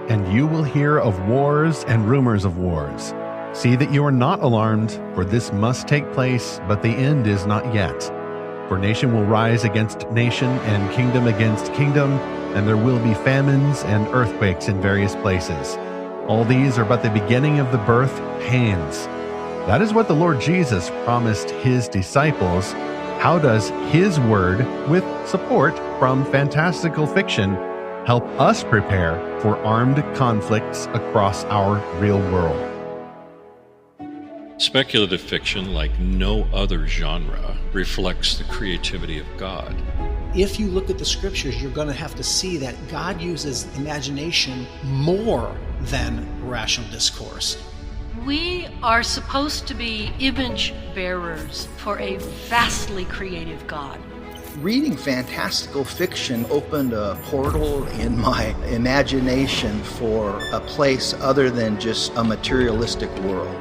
and you will hear of wars and rumors of wars. See that you are not alarmed, for this must take place, but the end is not yet. For nation will rise against nation, and kingdom against kingdom, and there will be famines and earthquakes in various places. All these are but the beginning of the birth pains. That is what the Lord Jesus promised his disciples. How does his word, with support from fantastical fiction, help us prepare for armed conflicts across our real world? Speculative fiction, like no other genre, reflects the creativity of God. If you look at the scriptures, you're going to have to see that God uses imagination more than rational discourse. We are supposed to be image bearers for a vastly creative God. Reading fantastical fiction opened a portal in my imagination for a place other than just a materialistic world.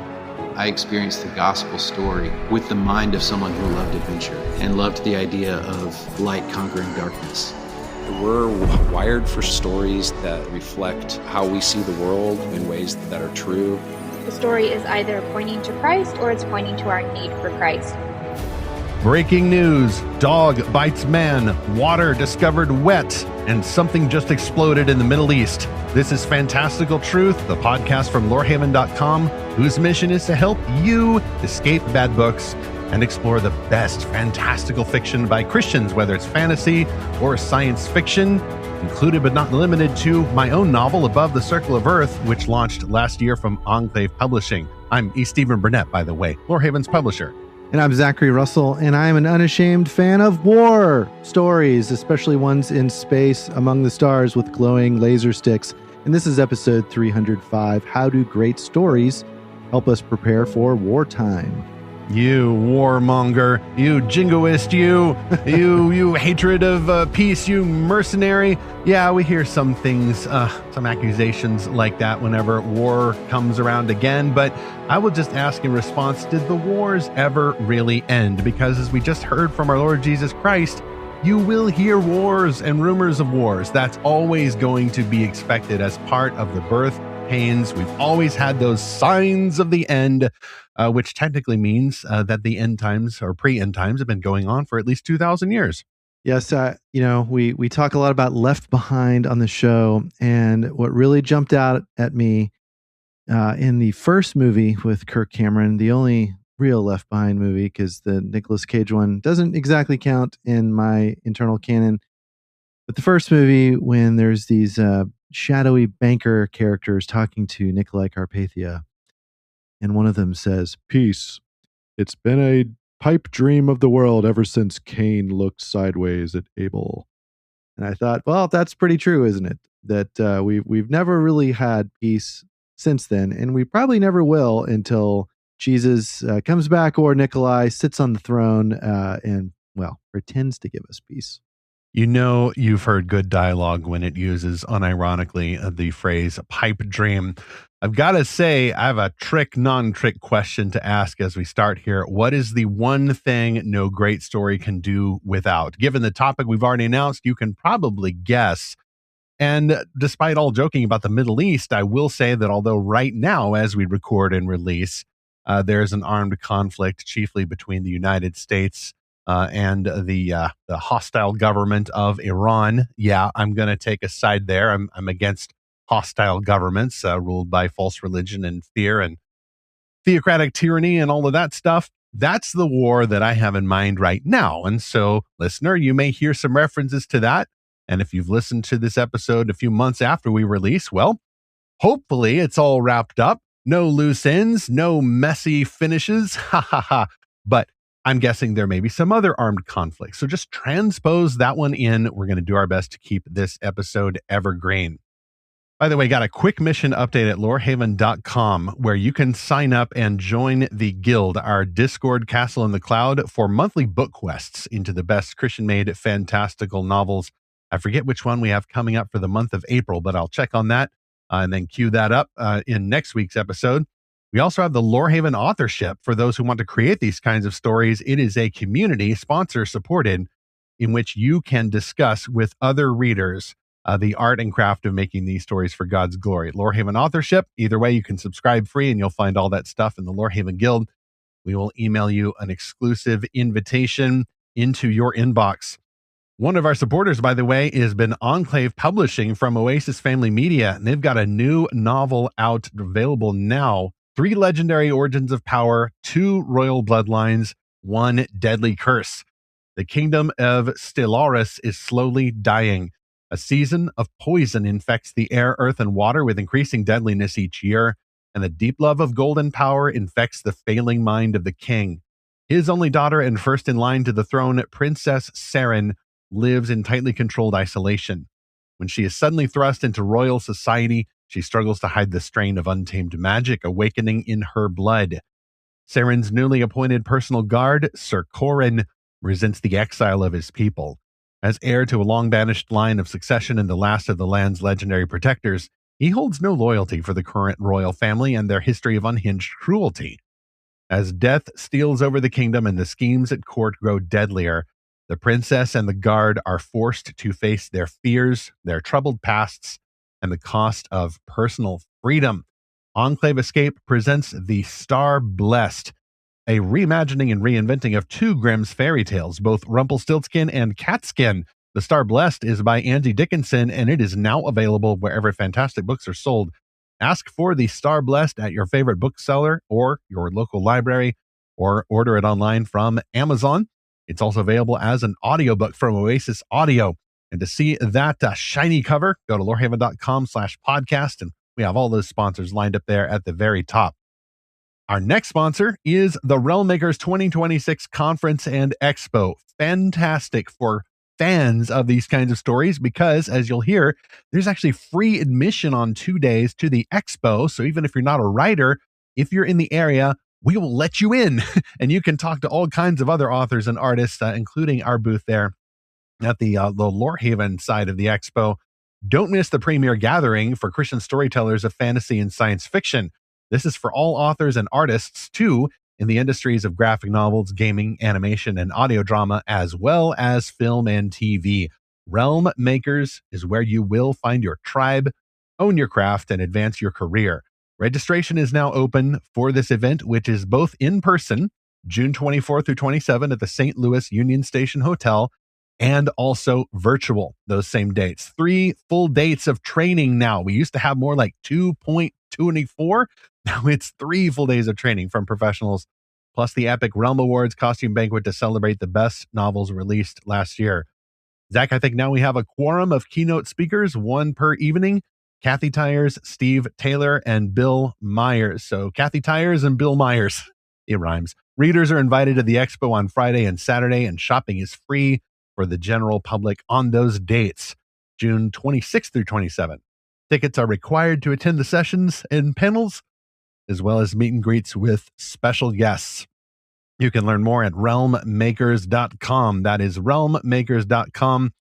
I experienced the gospel story with the mind of someone who loved adventure and loved the idea of light conquering darkness. We're wired for stories that reflect how we see the world in ways that are true. The story is either pointing to Christ or it's pointing to our need for Christ. Breaking news: dog bites man, water discovered wet, and something just exploded in the Middle East. This is Fantastical Truth, the podcast from lorehaven.com, whose mission is to help you escape bad books and explore the best fantastical fiction by Christians, whether it's fantasy or science fiction, included but not limited to my own novel, Above the Circle of Earth, which launched last year from Enclave Publishing. I'm E. Stephen Burnett, by the way, Lorehaven's publisher. And I'm Zachary Russell, and I'm an unashamed fan of war stories, especially ones in space among the stars with glowing laser sticks. And this is episode 305, How Do Great Stories Help Us Prepare for Wartime? You warmonger, you jingoist, you hatred of peace, you mercenary. Yeah, we hear some things, some accusations like that whenever war comes around again. But I will just ask in response, did the wars ever really end? Because as we just heard from our Lord Jesus Christ, you will hear wars and rumors of wars. That's always going to be expected as part of the birth pains. We've always had those signs of the end, which technically means that the end times or pre-end times have been going on for at least 2,000 years. Yes, we talk a lot about Left Behind on the show, and what really jumped out at me in the first movie with Kirk Cameron, the only real Left Behind movie, because the Nicolas Cage one doesn't exactly count in my internal canon, but the first movie when there's these shadowy banker characters talking to Nikolai Carpathia, and one of them says, "Peace. It's been a pipe dream of the world ever since Cain looked sideways at Abel." And I thought, well, that's pretty true, isn't it? That we've never really had peace since then, and we probably never will until Jesus comes back or Nikolai sits on the throne and, well, pretends to give us peace. You know, you've heard good dialogue when it uses, unironically, the phrase pipe dream. I've got to say, I have a non-trick question to ask as we start here. What is the one thing no great story can do without? Given the topic we've already announced, you can probably guess. And despite all joking about the Middle East, I will say that although right now, as we record and release, there's an armed conflict, chiefly between the United States and the hostile government of Iran. Yeah, I'm going to take a side there. I'm against hostile governments ruled by false religion and fear and theocratic tyranny and all of that stuff. That's the war that I have in mind right now. And so, listener, you may hear some references to that. And if you've listened to this episode a few months after we release, well, hopefully it's all wrapped up. No loose ends, no messy finishes. Ha ha ha. But I'm guessing there may be some other armed conflicts. So just transpose that one in. We're going to do our best to keep this episode evergreen. By the way, got a quick mission update at lorehaven.com where you can sign up and join the Guild, our Discord castle in the cloud, for monthly book quests into the best Christian-made fantastical novels. I forget which one we have coming up for the month of April, but I'll check on that and then queue that up in next week's episode. We also have the Lorehaven authorship for those who want to create these kinds of stories. It is a community, sponsor supported, in which you can discuss with other readers the art and craft of making these stories for God's glory. Lorehaven authorship, either way, you can subscribe free and you'll find all that stuff in the Lorehaven Guild. We will email you an exclusive invitation into your inbox. One of our supporters, by the way, has been Enclave Publishing from Oasis Family Media, and they've got a new novel out available now. 3 legendary origins of power, 2 royal bloodlines, 1 deadly curse. The kingdom of Stellaris is slowly dying. A season of poison infects the air, earth, and water with increasing deadliness each year, and the deep love of golden power infects the failing mind of the king. His only daughter and first in line to the throne, Princess Saren, lives in tightly controlled isolation. When she is suddenly thrust into royal society, she struggles to hide the strain of untamed magic awakening in her blood. Saren's newly appointed personal guard, Sir Corin, resents the exile of his people. As heir to a long-banished line of succession and the last of the land's legendary protectors, he holds no loyalty for the current royal family and their history of unhinged cruelty. As death steals over the kingdom and the schemes at court grow deadlier, the princess and the guard are forced to face their fears, their troubled pasts, and the cost of personal freedom. Enclave Escape presents The Star Blessed, a reimagining and reinventing of 2 Grimm's fairy tales, both Rumpelstiltskin and Catskin. The Star Blessed is by Angie Dickinson, and it is now available wherever fantastic books are sold. Ask for The Star Blessed at your favorite bookseller or your local library, or order it online from Amazon. It's also available as an audiobook from Oasis Audio. And to see that shiny cover, go to lorehaven.com/podcast, and we have all those sponsors lined up there at the very top. Our next sponsor is the Realm Makers 2026 Conference and Expo. Fantastic for fans of these kinds of stories because, as you'll hear, there's actually free admission on 2 days to the expo. So even if you're not a writer, if you're in the area, we will let you in and you can talk to all kinds of other authors and artists, including our booth there at the Lorehaven side of the expo. Don't miss the premier gathering for Christian storytellers of fantasy and science fiction. This is for all authors and artists, too, in the industries of graphic novels, gaming, animation, and audio drama, as well as film and TV. Realm Makers is where you will find your tribe, own your craft, and advance your career. Registration is now open for this event, which is both in person, June 24th through 27 at the St. Louis Union Station Hotel, and also virtual those same dates. 3 full dates of training now. We used to have more like 2.24. Now it's 3 full days of training from professionals, plus the Epic Realm Awards costume banquet to celebrate the best novels released last year. Zach, I think now we have a quorum of keynote speakers, 1 per evening. Kathy Tyers, Steve Taylor, and Bill Myers. So Kathy Tyers and Bill Myers. It rhymes. Readers are invited to the expo on Friday and Saturday, and shopping is free for the general public on those dates, June 26th through 27th. Tickets are required to attend the sessions and panels, as well as meet and greets with special guests. You can learn more at realmmakers.com. That is realmmakers.com.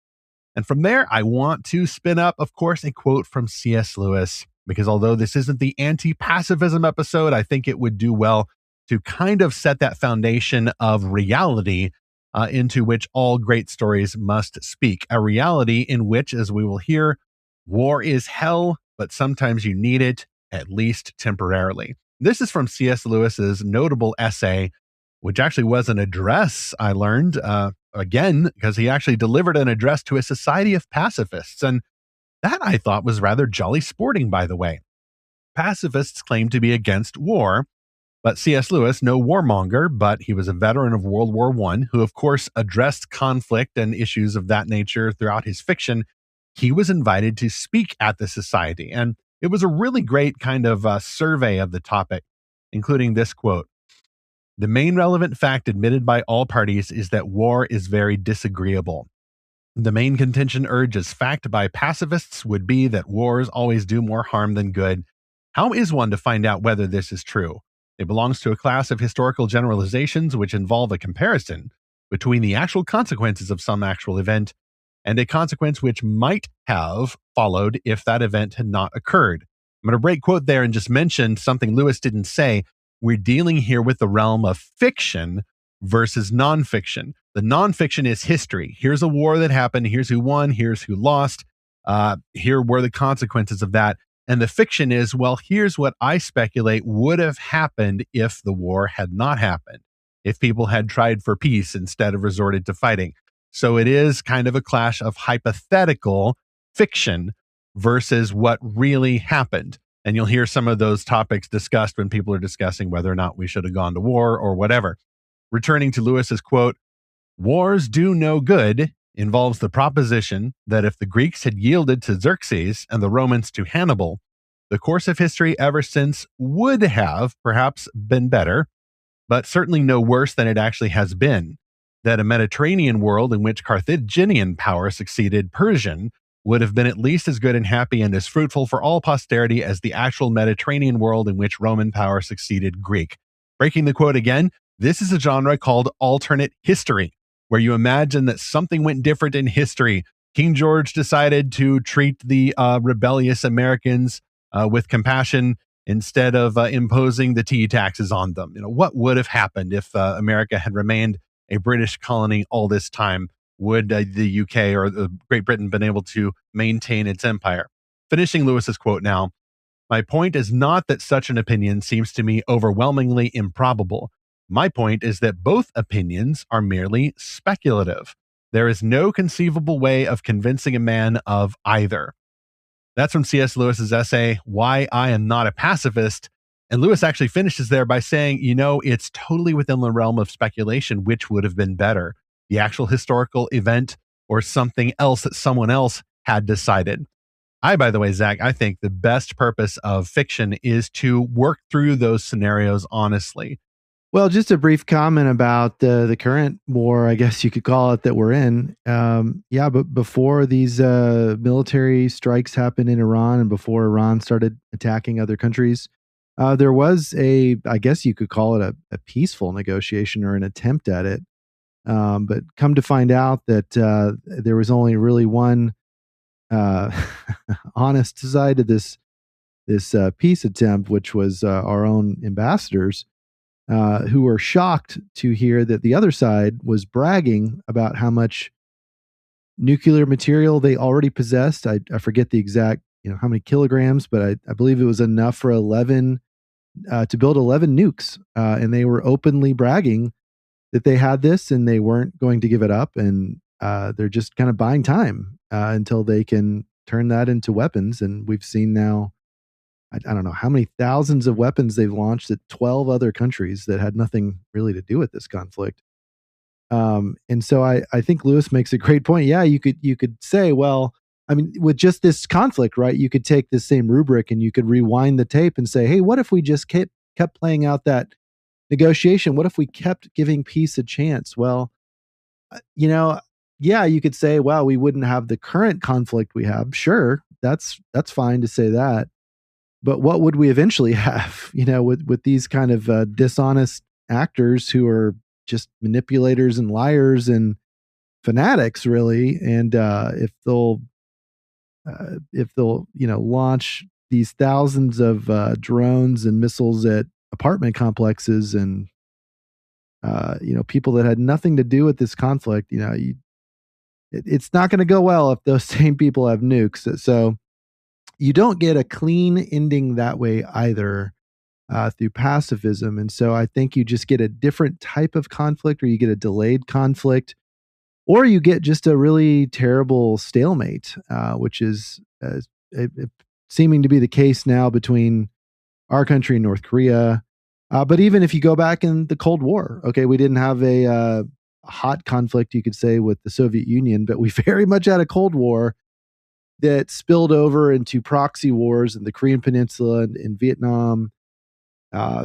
And from there, I want to spin up, of course, a quote from C.S. Lewis, because although this isn't the anti-pacifism episode, I think it would do well to kind of set that foundation of reality into which all great stories must speak. A reality in which, as we will hear, war is hell, but sometimes you need it, at least temporarily. This is from C.S. Lewis's notable essay, which actually was an address, I learned, again, because he actually delivered an address to a society of pacifists. And that, I thought, was rather jolly sporting, by the way. Pacifists claim to be against war, but C.S. Lewis, no warmonger, but he was a veteran of World War I, who, of course, addressed conflict and issues of that nature throughout his fiction. He was invited to speak at the society, and it was a really great kind of survey of the topic, including this quote. The main relevant fact admitted by all parties is that war is very disagreeable. The main contention urged as fact by pacifists would be that wars always do more harm than good. How is one to find out whether this is true? It belongs to a class of historical generalizations which involve a comparison between the actual consequences of some actual event and a consequence which might have followed if that event had not occurred. I'm going to break quote there and just mention something Lewis didn't say. We're dealing here with the realm of fiction versus nonfiction. The nonfiction is history. Here's a war that happened. Here's who won. Here's who lost. Here were the consequences of that. And the fiction is, well, here's what I speculate would have happened if the war had not happened, if people had tried for peace instead of resorted to fighting. So it is kind of a clash of hypothetical fiction versus what really happened. And you'll hear some of those topics discussed when people are discussing whether or not we should have gone to war or whatever. Returning to Lewis's quote, "Wars do no good" involves the proposition that if the Greeks had yielded to Xerxes and the Romans to Hannibal, the course of history ever since would have perhaps been better, but certainly no worse than it actually has been. That a Mediterranean world in which Carthaginian power succeeded Persian would have been at least as good and happy and as fruitful for all posterity as the actual Mediterranean world in which Roman power succeeded Greek. Breaking the quote again, this is a genre called alternate history, where you imagine that something went different in history. King George decided to treat the rebellious Americans with compassion instead of imposing the tea taxes on them. What would have happened if America had remained a British colony all this time? Would the UK or Great Britain been able to maintain its empire? Finishing Lewis's quote now, "My point is not that such an opinion seems to me overwhelmingly improbable. My point is that both opinions are merely speculative. There is no conceivable way of convincing a man of either." That's from C.S. Lewis's essay, Why I Am Not a Pacifist. And Lewis actually finishes there by saying, it's totally within the realm of speculation which would have been better, the actual historical event or something else that someone else had decided. By the way, Zach, I think the best purpose of fiction is to work through those scenarios honestly. Well, just a brief comment about the current war, I guess you could call it, that we're in. But before these military strikes happened in Iran and before Iran started attacking other countries, there was I guess you could call it a peaceful negotiation or an attempt at it. But come to find out that there was only really one honest side to this peace attempt, which was our own ambassadors, who were shocked to hear that the other side was bragging about how much nuclear material they already possessed. I forget the exact, how many kilograms, but I believe it was enough for to build 11 nukes. And they were openly bragging that they had this and they weren't going to give it up. And they're just kind of buying time until they can turn that into weapons. And we've seen now, I don't know how many thousands of weapons they've launched at 12 other countries that had nothing really to do with this conflict. And so I think Lewis makes a great point. Yeah, you could say, well, I mean, with just this conflict, right? You could take this same rubric and you could rewind the tape and say, hey, what if we just kept playing out that negotiation? What if we kept giving peace a chance? Well, yeah, you could say, well, we wouldn't have the current conflict we have. Sure, that's fine to say that. But what would we eventually have, with these kind of dishonest actors who are just manipulators and liars and fanatics, really? And if they'll launch these thousands of drones and missiles at apartment complexes and people that had nothing to do with this conflict, it's not going to go well if those same people have nukes. So you don't get a clean ending that way either through pacifism. And so I think you just get a different type of conflict, or you get a delayed conflict, or you get just a really terrible stalemate, which is seeming to be the case now between our country and North Korea. But even if you go back in the Cold War, okay, we didn't have a hot conflict, you could say, with the Soviet Union, but we very much had a Cold War that spilled over into proxy wars in the Korean Peninsula and in Vietnam,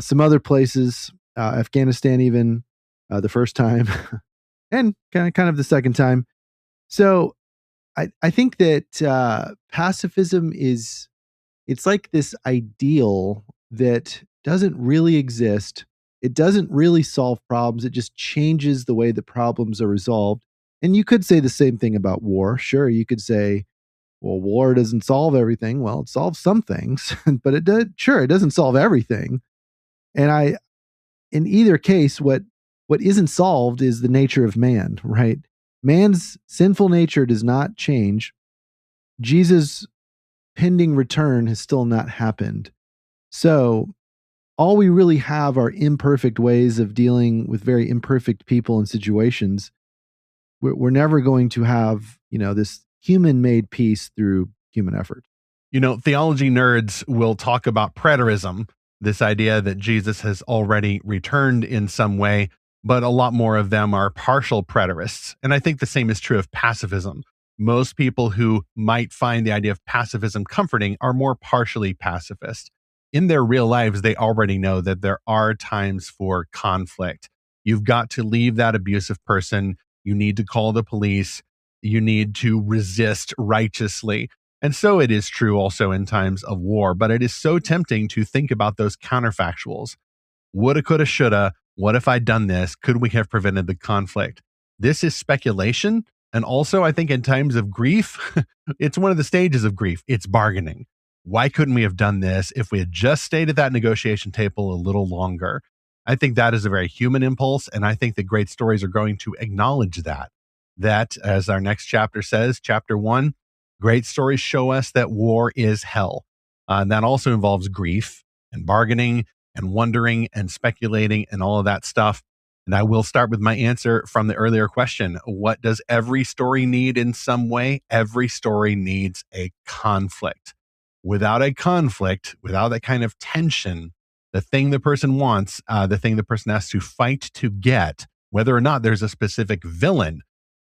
some other places, Afghanistan even, the first time, and kind of the second time. So I think that pacifism it's like this ideal that doesn't really exist. It doesn't really solve problems. It just changes the way the problems are resolved. And you could say the same thing about war. Sure, you could say, well, war doesn't solve everything. Well, it solves some things, but it doesn't solve everything. And in either case, what isn't solved is the nature of man, right? Man's sinful nature does not change. Jesus' pending return has still not happened. So all we really have are imperfect ways of dealing with very imperfect people and situations. We're never going to have, this human-made peace through human effort. Theology nerds will talk about preterism, this idea that Jesus has already returned in some way, but a lot more of them are partial preterists. And I think the same is true of pacifism. Most people who might find the idea of pacifism comforting are more partially pacifist. In their real lives, they already know that there are times for conflict. You've got to leave that abusive person. You need to call the police. You need to resist righteously. And so it is true also in times of war, but it is so tempting to think about those counterfactuals. Woulda, coulda, shoulda. What if I'd done this? Could we have prevented the conflict? This is speculation. And also, I think in times of grief, it's one of the stages of grief. It's bargaining. Why couldn't we have done this if we had just stayed at that negotiation table a little longer? I think that is a very human impulse. And I think that great stories are going to acknowledge that. That, as our next chapter says, chapter 1, great stories show us that war is hell. And that also involves grief and bargaining and wondering and speculating and all of that stuff. And I will start with my answer from the earlier question. What does every story need in some way? Every story needs a conflict. Without a conflict, without that kind of tension, the thing the person wants, the thing the person has to fight to get, whether or not there's a specific villain,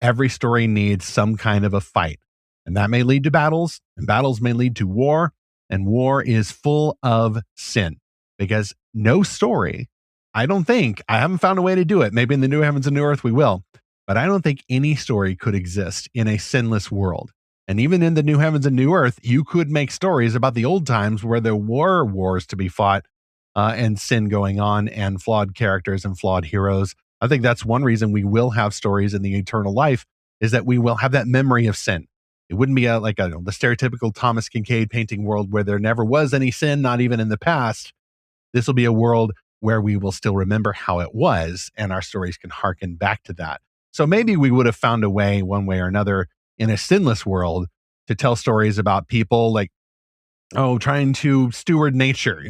every story needs some kind of a fight. And that may lead to battles, and battles may lead to war, and war is full of sin. Because no story, I haven't found a way to do it. Maybe in the new heavens and new earth we will, but I don't think any story could exist in a sinless world. And even in the new heavens and new earth, you could make stories about the old times where there were wars to be fought and sin going on and flawed characters and flawed heroes. I think that's one reason we will have stories in the eternal life is that we will have that memory of sin. It wouldn't be the stereotypical Thomas Kincaid painting world where there never was any sin, not even in the past. This will be a world where we will still remember how it was and our stories can hearken back to that. So maybe we would have found a way, one way or another, in a sinless world to tell stories about people trying to steward nature,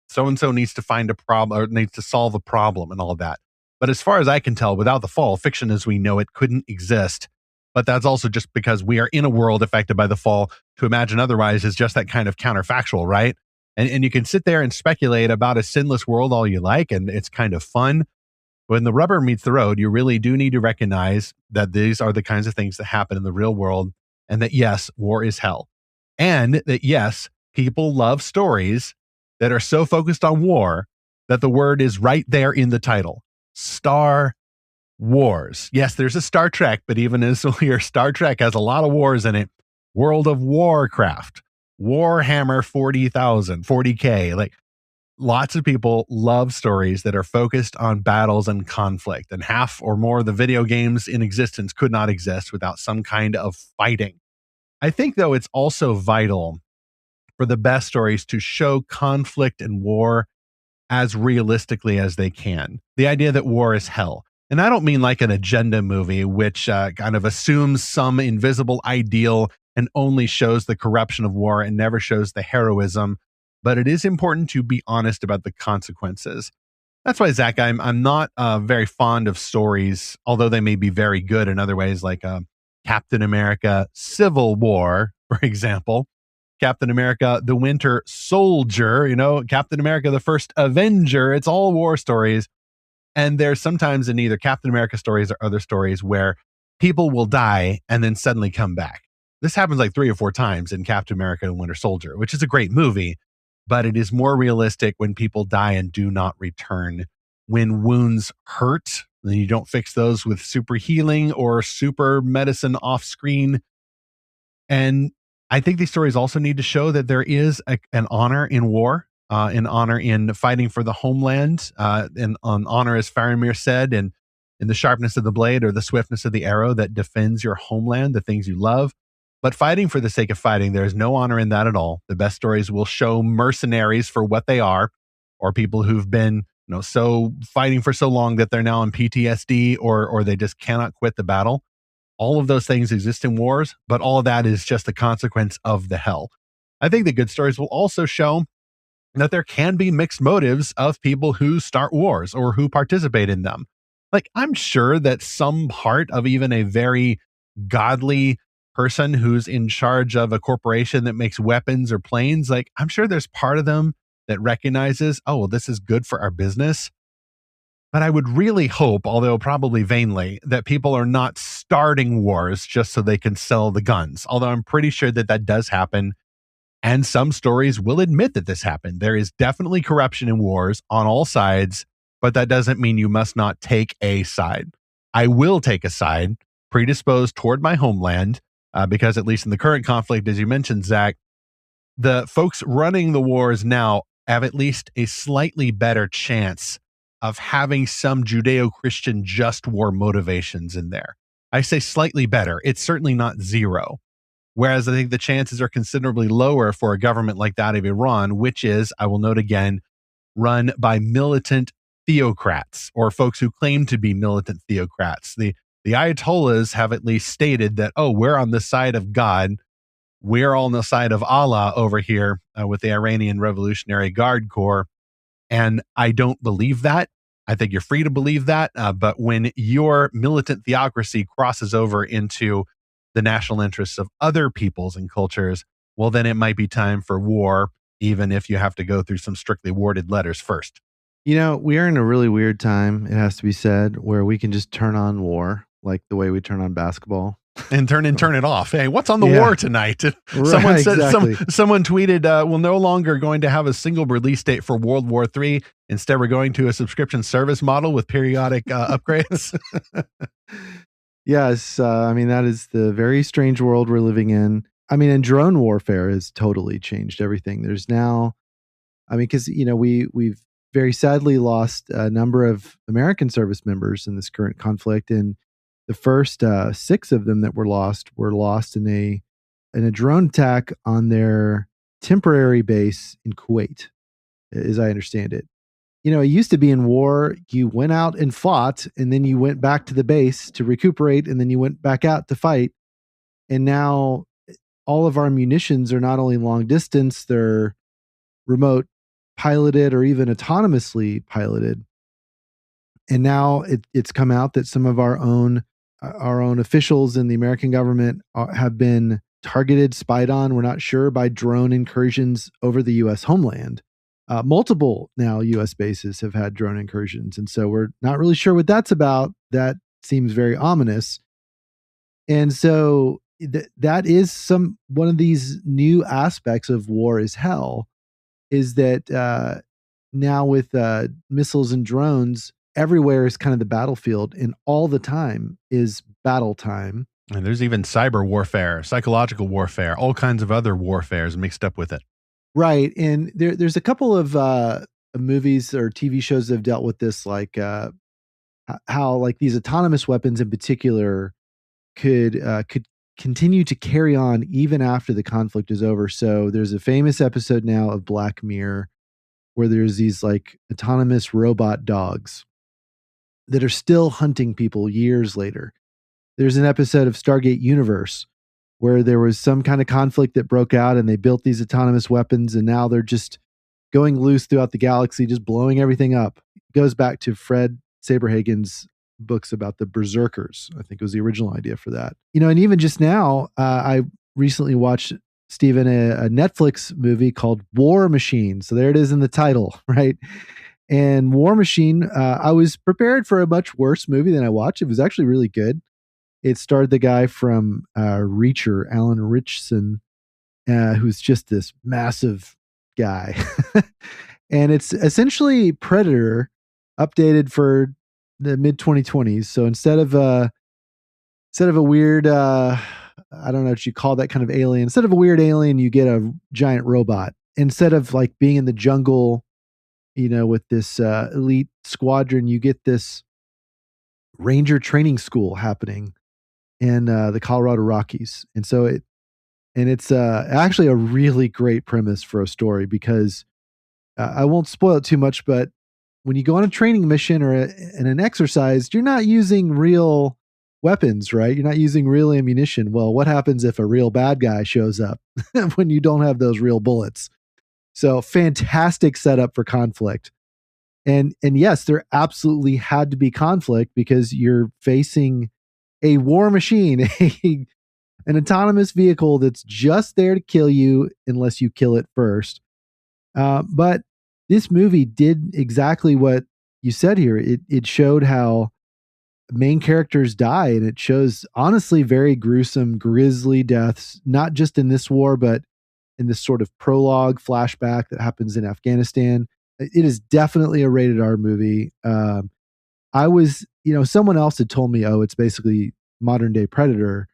so-and-so needs to find a problem or needs to solve a problem and all of that. But as far as I can tell, without the fall, fiction as we know it couldn't exist. But that's also just because we are in a world affected by the fall. To imagine otherwise is just that kind of counterfactual, right? And you can sit there and speculate about a sinless world all you like, and it's kind of fun. When the rubber meets the road, you really do need to recognize that these are the kinds of things that happen in the real world, and that, yes, war is hell. And that, yes, people love stories that are so focused on war that the word is right there in the title. Star Wars. Yes, there's a Star Trek, but even as here, Star Trek has a lot of wars in it. World of Warcraft, Warhammer 40,000, 40K, lots of people love stories that are focused on battles and conflict, and half or more of the video games in existence could not exist without some kind of fighting. I think, though, it's also vital for the best stories to show conflict and war as realistically as they can. The idea that war is hell. And I don't mean like an agenda movie, which kind of assumes some invisible ideal and only shows the corruption of war and never shows the heroism. But it is important to be honest about the consequences. That's why, Zach, I'm not very fond of stories, although they may be very good in other ways, like Captain America Civil War, for example. Captain America the Winter Soldier, Captain America the First Avenger. It's all war stories. And there's sometimes in either Captain America stories or other stories where people will die and then suddenly come back. This happens like 3 or 4 times in Captain America and Winter Soldier, which is a great movie. But it is more realistic when people die and do not return. When wounds hurt, then you don't fix those with super healing or super medicine off screen. And I think these stories also need to show that there is an honor in war, an honor in fighting for the homeland, and an honor, as Faramir said, in the sharpness of the blade or the swiftness of the arrow that defends your homeland, the things you love. But fighting for the sake of fighting, there is no honor in that at all. The best stories will show mercenaries for what they are, or people who've been, so fighting for so long that they're now in PTSD or they just cannot quit the battle. All of those things exist in wars, but all of that is just a consequence of the hell. I think the good stories will also show that there can be mixed motives of people who start wars or who participate in them. Like, I'm sure that some part of even a very godly person who's in charge of a corporation that makes weapons or planes, like, I'm sure there's part of them that recognizes, oh, well, this is good for our business. But I would really hope, although probably vainly, that people are not starting wars just so they can sell the guns. Although I'm pretty sure that that does happen. And some stories will admit that this happened. There is definitely corruption in wars on all sides, but that doesn't mean you must not take a side. I will take a side predisposed toward my homeland, because at least in the current conflict, as you mentioned, Zach, the folks running the wars now have at least a slightly better chance of having some Judeo-Christian just war motivations in there. I say slightly better. It's certainly not zero. Whereas I think the chances are considerably lower for a government like that of Iran, which is, I will note again, run by militant theocrats or folks who claim to be militant theocrats. The Ayatollahs have at least stated that, oh, we're on the side of God. We're on the side of Allah over here with the Iranian Revolutionary Guard Corps. And I don't believe that. I think you're free to believe that. But when your militant theocracy crosses over into the national interests of other peoples and cultures, well, then it might be time for war, even if you have to go through some strictly worded letters first. You know, we are in a really weird time, it has to be said, where we can just turn on war like the way we turn on basketball. And turn it off. Hey, what's on the war tonight? Right, Someone said, exactly. someone tweeted, we're no longer going to have a single release date for World War III. Instead, we're going to a subscription service model with periodic upgrades. Yes, I mean, that is the very strange world we're living in. I mean, and drone warfare has totally changed everything. There's now, I mean, because, you know, we've very sadly lost a number of American service members in this current conflict, and the first 6 of them that were lost in a drone attack on their temporary base in Kuwait, as I understand it. You know, it used to be in war, you went out and fought, and then you went back to the base to recuperate, and then you went back out to fight. And now all of our munitions are not only long distance, they're remote piloted or even autonomously piloted. And now it's come out that some of our own officials in the American government have been targeted, spied on, we're not sure, by drone incursions over the U.S. homeland. Multiple now U.S. bases have had drone incursions. And so we're not really sure what that's about. That seems very ominous. And so that is one of these new aspects of war is hell, is that now with missiles and drones, everywhere is kind of the battlefield, and all the time is battle time. And there's even cyber warfare, psychological warfare, all kinds of other warfares mixed up with it. Right. And there's a couple of movies or TV shows that have dealt with this, like how like these autonomous weapons in particular could continue to carry on even after the conflict is over. So there's a famous episode now of Black Mirror where there's these like autonomous robot dogs that are still hunting people years later. There's an episode of Stargate Universe where there was some kind of conflict that broke out and they built these autonomous weapons, and now they're just going loose throughout the galaxy, just blowing everything up. It goes back to Fred Saberhagen's books about the Berserkers. I think it was the original idea for that. You know, and even just now, I recently watched, Stephen, a Netflix movie called War Machine. So there it is in the title, right? And War Machine, I was prepared for a much worse movie than I watched. It was actually really good. It starred the guy from Reacher, Alan Ritchson, who's just this massive guy. And it's essentially Predator updated for the mid 2020s. So instead of a weird, I don't know what you call that kind of alien. Instead of a weird alien, you get a giant robot. Instead of like being in the jungle, you know, with this elite squadron, you get this Ranger training school happening in the Colorado Rockies. And so it's actually a really great premise for a story, because I won't spoil it too much, but when you go on a training mission or in an exercise, you're not using real weapons, right? You're not using real ammunition. Well, what happens if a real bad guy shows up when you don't have those real bullets? So fantastic setup for conflict. And yes, there absolutely had to be conflict because you're facing a war machine, an autonomous vehicle that's just there to kill you unless you kill it first. But this movie did exactly what you said here. It showed how main characters die, and it shows honestly very gruesome, grisly deaths, not just in this war, but in this sort of prologue flashback that happens in Afghanistan. It is definitely a rated R movie. I was, someone else had told me, oh, it's basically modern day Predator,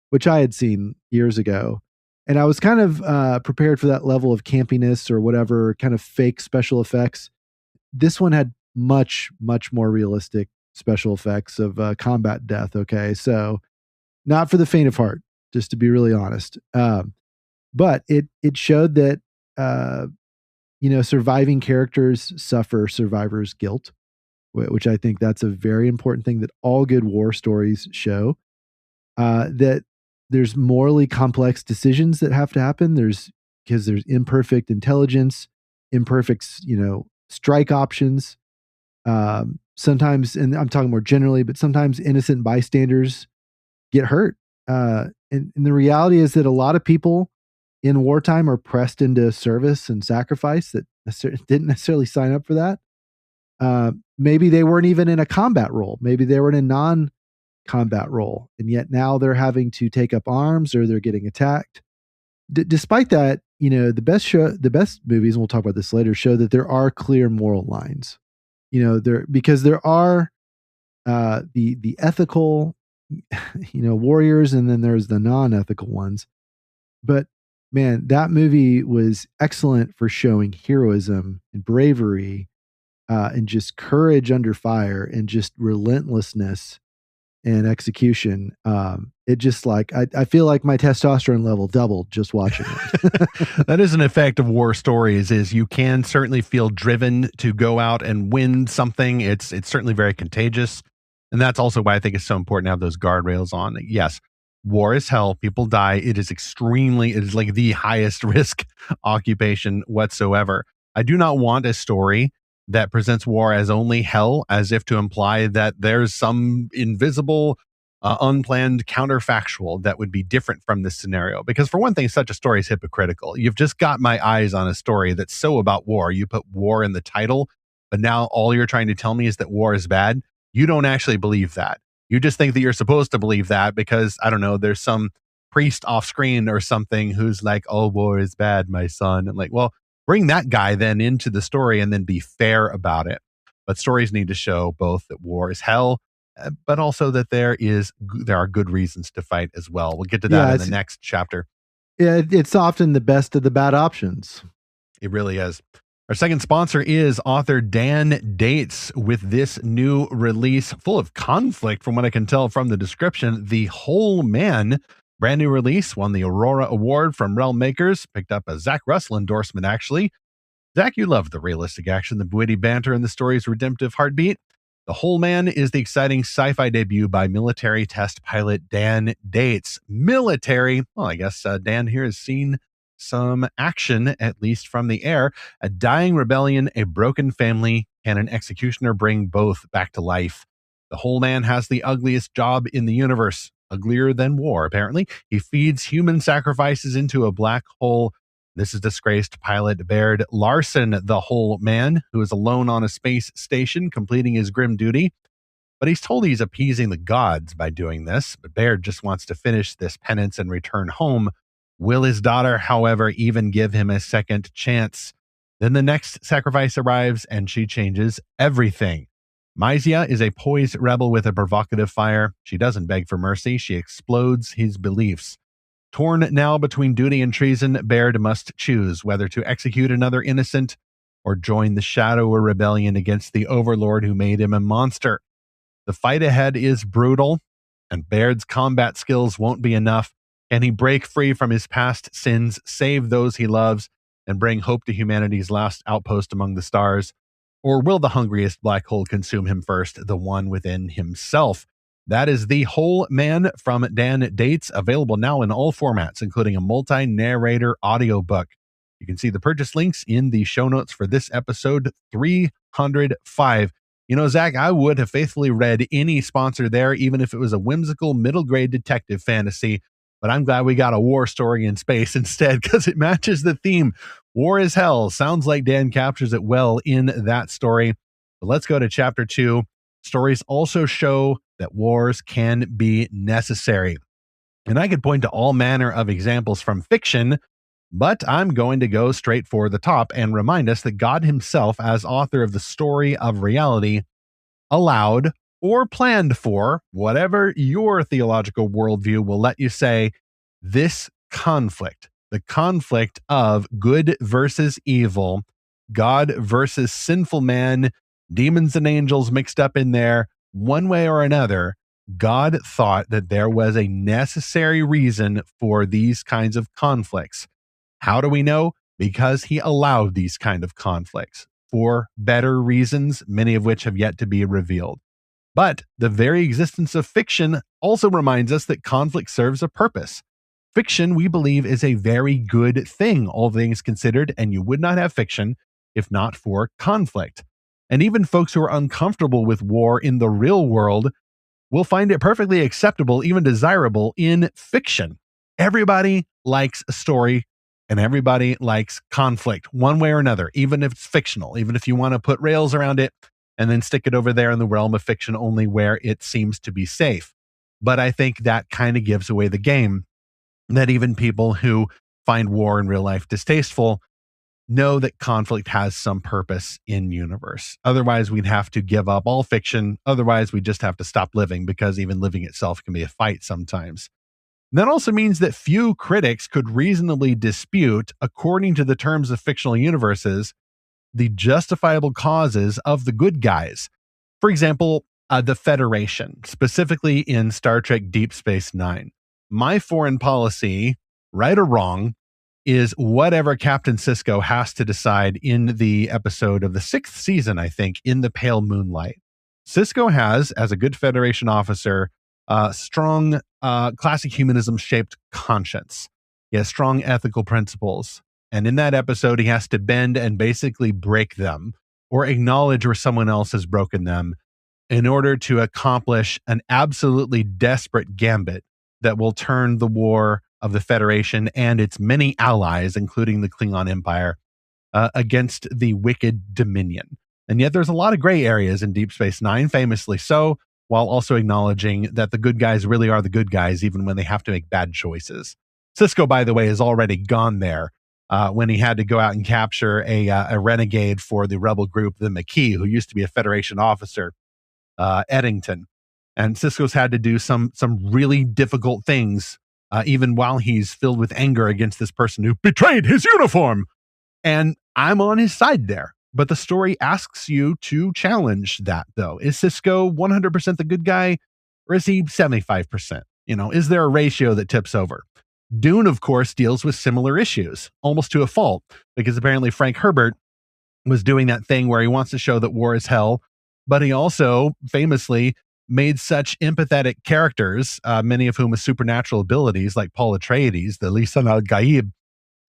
which I had seen years ago. And I was kind of prepared for that level of campiness or whatever, kind of fake special effects. This one had much, much more realistic special effects of combat death. Okay. So not for the faint of heart, just to be really honest. But it showed that, surviving characters suffer survivors' guilt, which I think that's a very important thing that all good war stories show. That there's morally complex decisions that have to happen. Because there's imperfect intelligence, imperfect, strike options. Sometimes, and I'm talking more generally, but sometimes innocent bystanders get hurt. And the reality is that a lot of people in wartime are pressed into service and sacrifice that didn't necessarily sign up for that. Maybe they weren't even in a combat role. Maybe they were in a non-combat role, and yet now they're having to take up arms or they're getting attacked. Despite that, the best movies, and we'll talk about this later, show that there are clear moral lines. Because there are the ethical, warriors, and then there's the non-ethical ones. But man, that movie was excellent for showing heroism and bravery, and just courage under fire and just relentlessness and execution. It just I feel like my testosterone level doubled just watching it. That is an effect of war stories, is you can certainly feel driven to go out and win something. It's certainly very contagious. And that's also why I think it's so important to have those guardrails on. Yes, war is hell. People die. It is like the highest risk occupation whatsoever. I do not want a story that presents war as only hell, as if to imply that there's some invisible, unplanned counterfactual that would be different from this scenario. Because for one thing, such a story is hypocritical. You've just got my eyes on a story that's so about war. You put war in the title, but now all you're trying to tell me is that war is bad. You don't actually believe that. You just think that you're supposed to believe that because, I don't know, there's some priest off screen or something who's like, oh, war is bad, my son. And like, well, bring that guy then into the story and then be fair about it. But stories need to show both that war is hell, but also that there are good reasons to fight as well. We'll get to that in the next chapter. Yeah, it's often the best of the bad options. It really is. Our second sponsor is author Dan Dates with this new release full of conflict from what I can tell from the description. The Whole Man, brand new release, won the Aurora Award from Realm Makers, picked up a Zach Russell endorsement actually. Zach, you love the realistic action, the witty banter, and the story's redemptive heartbeat. The Whole Man is the exciting sci-fi debut by military test pilot Dan Dates. Military, well, I guess Dan here has seen some action, at least from the air. A dying rebellion, a broken family, and an executioner bring both back to life. The Whole Man has the ugliest job in the universe, uglier than war, apparently. He feeds human sacrifices into a black hole. This is disgraced pilot Baird Larson, the Whole Man, who is alone on a space station completing his grim duty. But he's told he's appeasing the gods by doing this. But Baird just wants to finish this penance and return home. Will his daughter, however, even give him a second chance? Then the next sacrifice arrives and she changes everything. Mysia is a poised rebel with a provocative fire. She doesn't beg for mercy. She explodes his beliefs. Torn now between duty and treason, Baird must choose whether to execute another innocent or join the shadow or rebellion against the overlord who made him a monster. The fight ahead is brutal, and Baird's combat skills won't be enough. Can he break free from his past sins, save those he loves, and bring hope to humanity's last outpost among the stars? Or will the hungriest black hole consume him first, the one within himself? That is The Whole Man from Dan Dates, available now in all formats, including a multi-narrator audiobook. You can see the purchase links in the show notes for this episode 305. You know, Zach, I would have faithfully read any sponsor there, even if it was a whimsical middle grade detective fantasy. But I'm glad we got a war story in space instead, because it matches the theme. War is hell. Sounds like Dan captures it well in that story. But let's go to chapter 2. Stories also show that wars can be necessary. And I could point to all manner of examples from fiction, but I'm going to go straight for the top and remind us that God himself, as author of the story of reality, allowed or planned for, whatever your theological worldview will let you say, this conflict, the conflict of good versus evil, God versus sinful man, demons and angels mixed up in there, one way or another. God thought that there was a necessary reason for these kinds of conflicts. How do we know? Because he allowed these kind of conflicts for better reasons, many of which have yet to be revealed. But the very existence of fiction also reminds us that conflict serves a purpose. Fiction, we believe, is a very good thing, all things considered, and you would not have fiction if not for conflict. And even folks who are uncomfortable with war in the real world will find it perfectly acceptable, even desirable, in fiction. Everybody likes a story, and everybody likes conflict one way or another, even if it's fictional, even if you want to put rails around it and then stick it over there in the realm of fiction only where it seems to be safe. But I think that kind of gives away the game, that even people who find war in real life distasteful know that conflict has some purpose in universe. Otherwise, we'd have to give up all fiction. Otherwise, we just have to stop living, because even living itself can be a fight sometimes. That also means that few critics could reasonably dispute, according to the terms of fictional universes, the justifiable causes of the good guys. For example, the Federation, specifically in Star Trek Deep Space Nine. My foreign policy, right or wrong, is whatever Captain Sisko has to decide in the episode of the 6th season, I think, in the Pale Moonlight. Sisko has, as a good Federation officer, strong classic humanism-shaped conscience. He has strong ethical principles. And in that episode, he has to bend and basically break them, or acknowledge where someone else has broken them, in order to accomplish an absolutely desperate gambit that will turn the war of the Federation and its many allies, including the Klingon Empire, against the wicked Dominion. And yet there's a lot of gray areas in Deep Space Nine, famously so, while also acknowledging that the good guys really are the good guys, even when they have to make bad choices. Sisko, by the way, has already gone there when he had to go out and capture a renegade for the rebel group, the Maquis, who used to be a Federation officer, Eddington. And Sisko's had to do some really difficult things, even while he's filled with anger against this person who betrayed his uniform. And I'm on his side there. But the story asks you to challenge that, though. Is Sisko 100% the good guy, or is he 75%? You know, is there a ratio that tips over? Dune, of course, deals with similar issues, almost to a fault, because apparently Frank Herbert was doing that thing where he wants to show that war is hell, but he also famously made such empathetic characters, many of whom with supernatural abilities, like Paul Atreides, the Lisan al-Gaib,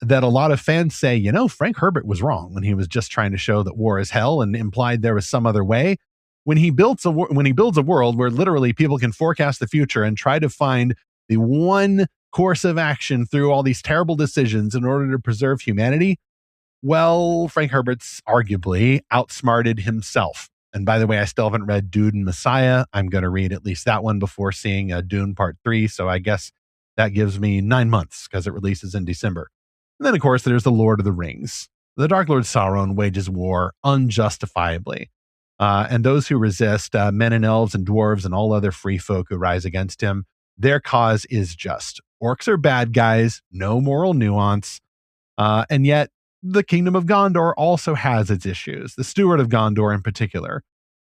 that a lot of fans say, you know, Frank Herbert was wrong when he was just trying to show that war is hell and implied there was some other way. When he builds a world where literally people can forecast the future and try to find the one course of action through all these terrible decisions in order to preserve humanity, well, Frank Herbert's arguably outsmarted himself. And by the way, I still haven't read Dune Messiah. I'm going to read at least that one before seeing Dune Part 3. So I guess that gives me 9 months because it releases in December. And then, of course, there's the Lord of the Rings. The Dark Lord Sauron wages war unjustifiably. And those who resist, men and elves and dwarves and all other free folk who rise against him, their cause is just. Orcs are bad guys, no moral nuance. And yet, the Kingdom of Gondor also has its issues, the Steward of Gondor in particular.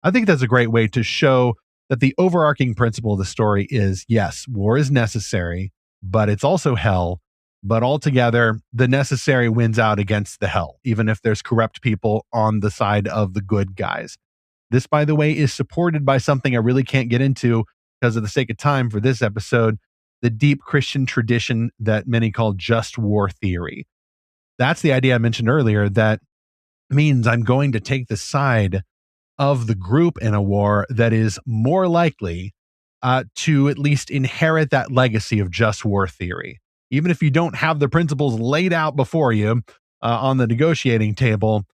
I think that's a great way to show that the overarching principle of the story is, yes, war is necessary, but it's also hell. But altogether, the necessary wins out against the hell, even if there's corrupt people on the side of the good guys. This, by the way, is supported by something I really can't get into, because of the sake of time for this episode, the deep Christian tradition that many call just war theory. That's the idea I mentioned earlier that means I'm going to take the side of the group in a war that is more likely to at least inherit that legacy of just war theory. Even if you don't have the principles laid out before you on the negotiating table,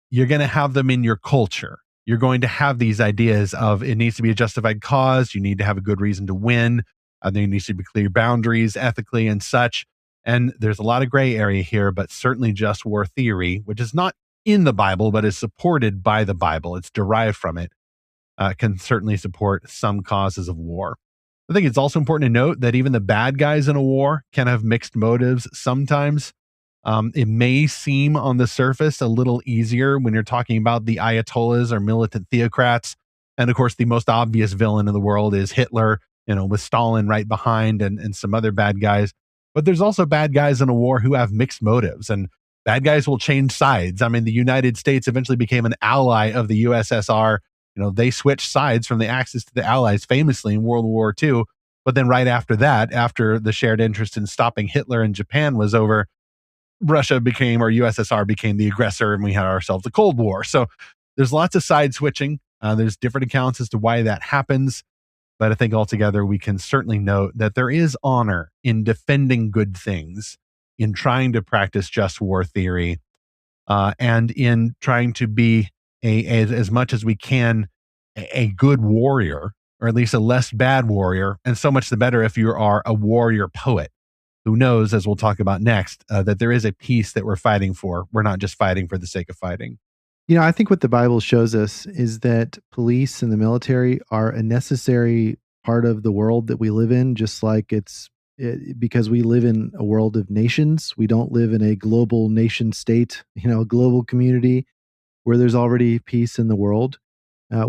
you're going to have them in your culture. You're going to have these ideas of it needs to be a justified cause. You need to have a good reason to win. There needs to be clear boundaries ethically and such. And there's a lot of gray area here, but certainly just war theory, which is not in the Bible, but is supported by the Bible. It's derived from it, can certainly support some causes of war. I think it's also important to note that even the bad guys in a war can have mixed motives sometimes. It may seem on the surface a little easier when you're talking about the Ayatollahs or militant theocrats. And of course, the most obvious villain in the world is Hitler, with Stalin right behind and some other bad guys. But there's also bad guys in a war who have mixed motives, and bad guys will change sides. I mean, the United States eventually became an ally of the USSR. They switched sides from the Axis to the Allies famously in World War II. But then right after that, after the shared interest in stopping Hitler in Japan was over, Russia became, or USSR became, the aggressor, and we had ourselves a Cold War. So there's lots of side switching. There's different accounts as to why that happens. But I think altogether we can certainly note that there is honor in defending good things, in trying to practice just war theory, and in trying to be as much as we can a good warrior, or at least a less bad warrior. And so much the better if you are a warrior poet who knows, as we'll talk about next, that there is a peace that we're fighting for. We're not just fighting for the sake of fighting. I think what the Bible shows us is that police and the military are a necessary part of the world that we live in, just like because we live in a world of nations. We don't live in a global nation state, a global community where there's already peace in the world.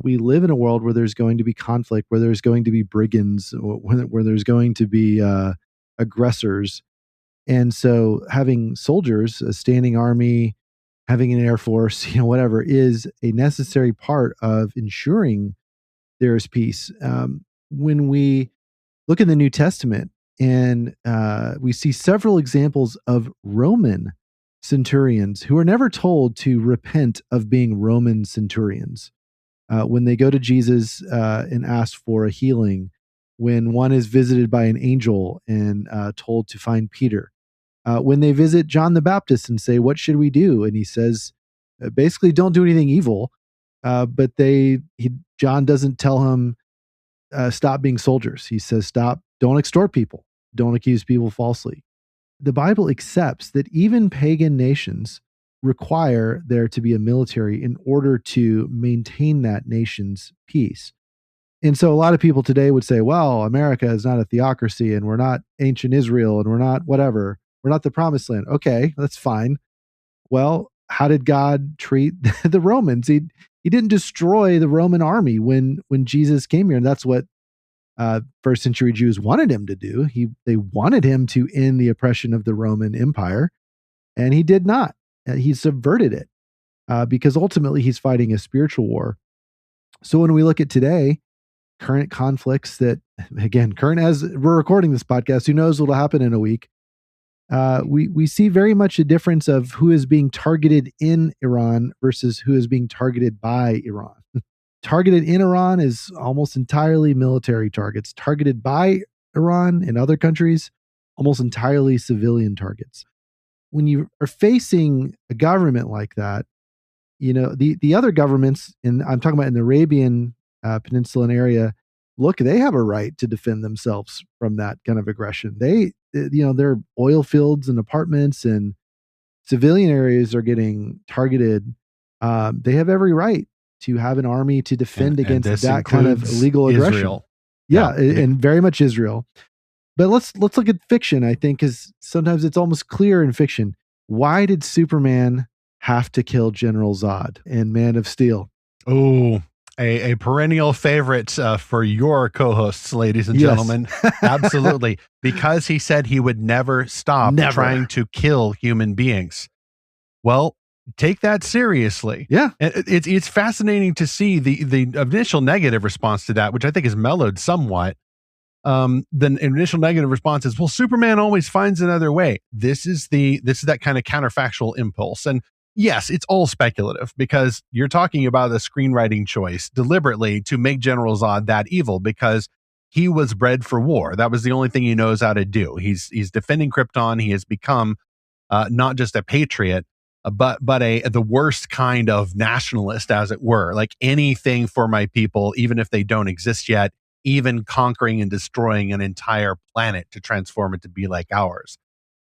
We live in a world where there's going to be conflict, where there's going to be brigands, where there's going to be aggressors. And so having soldiers, a standing army, having an air force, whatever, is a necessary part of ensuring there is peace. When we look in the New Testament and we see several examples of Roman centurions who are never told to repent of being Roman centurions. When they go to Jesus and ask for a healing, when one is visited by an angel and told to find Peter, when they visit John the Baptist and say, "What should we do?" And he says, basically, don't do anything evil. But John doesn't tell him, stop being soldiers. He says, don't extort people. Don't accuse people falsely. The Bible accepts that even pagan nations require there to be a military in order to maintain that nation's peace. And so a lot of people today would say, well, America is not a theocracy and we're not ancient Israel and we're not whatever. We're not the promised land. Okay, that's fine. Well, how did God treat the Romans? He didn't destroy the Roman army when Jesus came here. And that's what first century Jews wanted him to do. They wanted him to end the oppression of the Roman Empire, and he did not. He subverted it because ultimately he's fighting a spiritual war. So when we look at today, current conflicts that, again, current as we're recording this podcast, who knows what will happen in a week, we see very much a difference of who is being targeted in Iran versus who is being targeted by Iran. Targeted in Iran is almost entirely military targets. Targeted by Iran and other countries, almost entirely civilian targets. When you are facing a government like that, the other governments, and I'm talking about in the Arabian Peninsula area, look, they have a right to defend themselves from that kind of aggression. Their oil fields and apartments and civilian areas are getting targeted. They have every right to have an army to defend against that kind of illegal aggression. Israel. Yeah, and very much Israel. But let's look at fiction, I think, because sometimes it's almost clear in fiction. Why did Superman have to kill General Zod in Man of Steel? Oh, a perennial favorite for your co-hosts, ladies and gentlemen. Absolutely. Because he said he would never stop trying to kill human beings. Well, take that seriously. Yeah. It's fascinating to see the initial negative response to that, which I think is mellowed somewhat. the initial negative response is, well, Superman always finds another way. This is that kind of counterfactual impulse. And yes, it's all speculative because you're talking about a screenwriting choice deliberately to make General Zod that evil because he was bred for war. That was the only thing he knows how to do. He's defending Krypton. He has become not just a patriot, but the worst kind of nationalist, as it were. Like anything for my people, even if they don't exist yet, even conquering and destroying an entire planet to transform it to be like ours.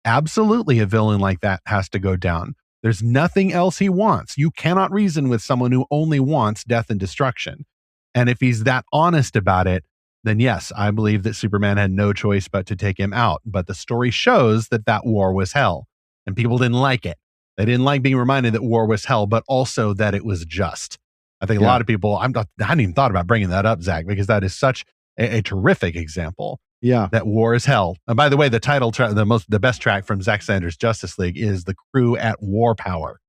Absolutely, a villain like that has to go down. There's nothing else he wants. You cannot reason with someone who only wants death and destruction. And if he's that honest about it, then yes, I believe that Superman had no choice but to take him out. But the story shows that that war was hell, and people didn't like it. They didn't like being reminded that war was hell, but also that it was just. I think a lot of people, I hadn't even thought about bringing that up, Zach, because that is such a terrific example. Yeah. That war is hell. And by the way, the title track, the best track from Zack Snyder's Justice League is The Crew at War Power.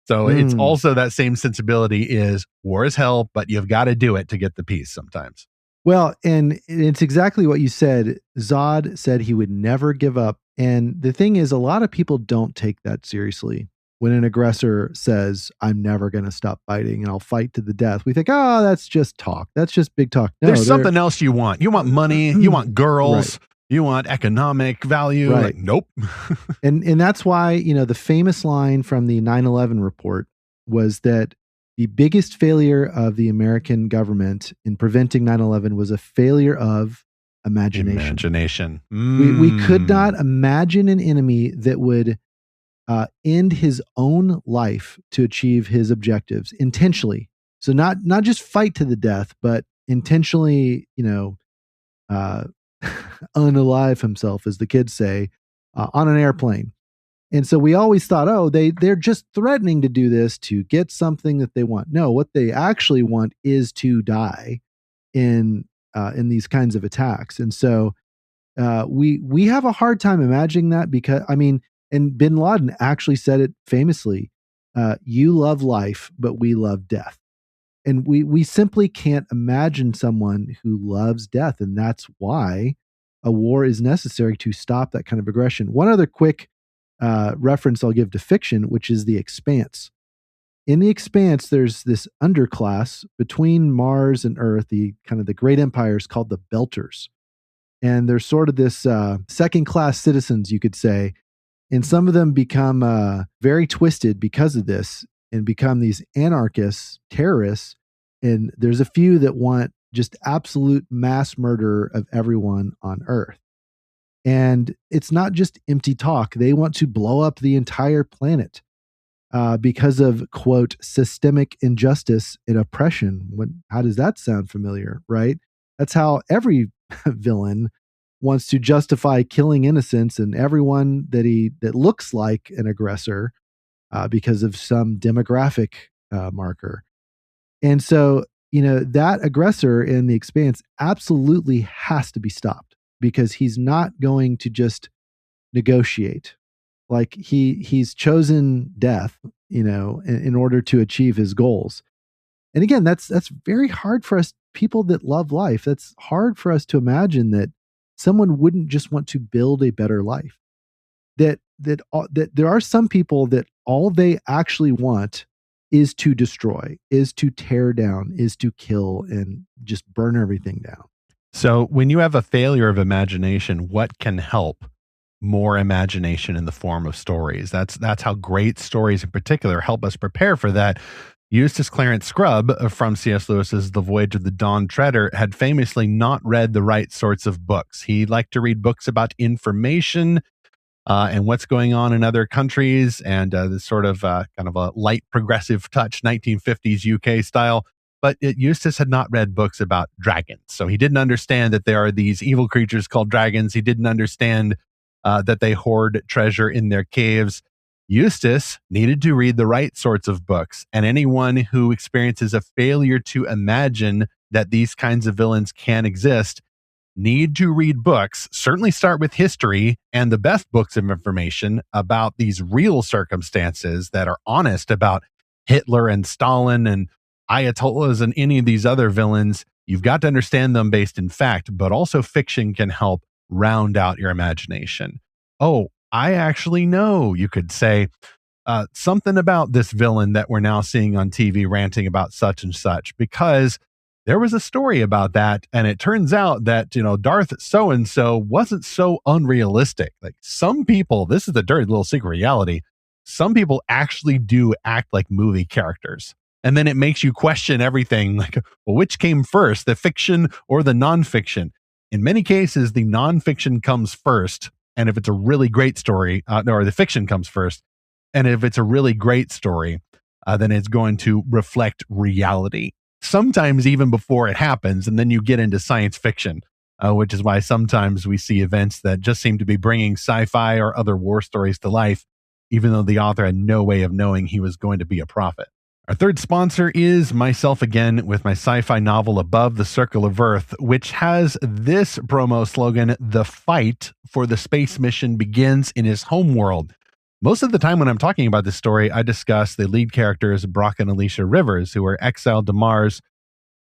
So it's also that same sensibility is war is hell, but you've got to do it to get the peace sometimes. Well, and it's exactly what you said. Zod said he would never give up. And the thing is, a lot of people don't take that seriously. When an aggressor says, I'm never going to stop fighting and I'll fight to the death, we think, oh, that's just talk. That's just big talk. No, there's something else you want. You want money. You want girls. Right. You want economic value. Right. Like, nope. and that's why, the famous line from the 9/11 report was that the biggest failure of the American government in preventing 9/11 was a failure of imagination. We could not imagine an enemy that would end his own life to achieve his objectives intentionally. So not just fight to the death, but intentionally, unalive himself, as the kids say, on an airplane. And so we always thought, oh, they're just threatening to do this to get something that they want. No, what they actually want is to die in these kinds of attacks. And so we have a hard time imagining that because, and bin Laden actually said it famously, you love life, but we love death. And we simply can't imagine someone who loves death. And that's why a war is necessary to stop that kind of aggression. One other quick reference I'll give to fiction, which is The Expanse. In The Expanse, there's this underclass between Mars and Earth, the great empires called the Belters. And they're sort of this second-class citizens, you could say. And some of them become very twisted because of this and become these anarchists, terrorists. And there's a few that want just absolute mass murder of everyone on Earth. And it's not just empty talk. They want to blow up the entire planet because of, quote, systemic injustice and oppression. How does that sound familiar, right? That's how every villain wants to justify killing innocents and everyone that looks like an aggressor because of some demographic marker. And so, that aggressor in The Expanse absolutely has to be stopped because he's not going to just negotiate. Like he's chosen death, in order to achieve his goals. And again, that's very hard for us people that love life. That's hard for us to imagine that someone wouldn't just want to build a better life. That there are some people that all they actually want is to destroy, is to tear down, is to kill and just burn everything down. So when you have a failure of imagination, what can help more imagination in the form of stories? That's how great stories in particular help us prepare for that. Eustace Clarence Scrubb from C.S. Lewis's The Voyage of the Dawn Treader had famously not read the right sorts of books. He liked to read books about information and what's going on in other countries and this sort of kind of a light progressive touch, 1950s UK style. But Eustace had not read books about dragons. So he didn't understand that there are these evil creatures called dragons. He didn't understand that they hoard treasure in their caves. Eustace needed to read the right sorts of books, and anyone who experiences a failure to imagine that these kinds of villains can exist need to read books. Certainly start with history and the best books of information about these real circumstances that are honest about Hitler and Stalin and Ayatollahs and any of these other villains. You've got to understand them based in fact, but also fiction can help round out your imagination. Oh, I actually know, you could say, something about this villain that we're now seeing on TV ranting about such and such, because there was a story about that. And it turns out that, Darth so-and-so wasn't so unrealistic. Like some people, this is the dirty little secret reality. Some people actually do act like movie characters. And then it makes you question everything like, well, which came first, the fiction or the nonfiction? In many cases, the nonfiction comes first. And if it's a really great story, or the fiction comes first. And if it's a really great story, then it's going to reflect reality, sometimes even before it happens. And then you get into science fiction, which is why sometimes we see events that just seem to be bringing sci-fi or other war stories to life, even though the author had no way of knowing he was going to be a prophet. Our third sponsor is myself again with my sci-fi novel Above the Circle of Earth, which has this promo slogan: "The fight for the space mission begins in his home world." Most of the time when I'm talking about this story, I discuss the lead characters, Brock and Alicia Rivers, who were exiled to Mars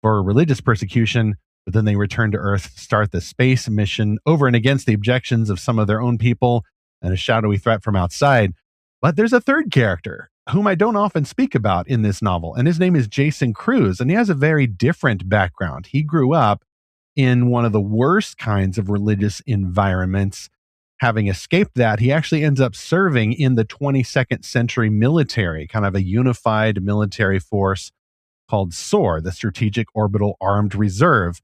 for religious persecution, but then they return to Earth to start the space mission over and against the objections of some of their own people and a shadowy threat from outside. But there's a third character whom I don't often speak about in this novel, and his name is Jason Cruz, and he has a very different background. He grew up in one of the worst kinds of religious environments. Having escaped that, he actually ends up serving in the 22nd century military, kind of a unified military force called SOAR, the Strategic Orbital Armed Reserve.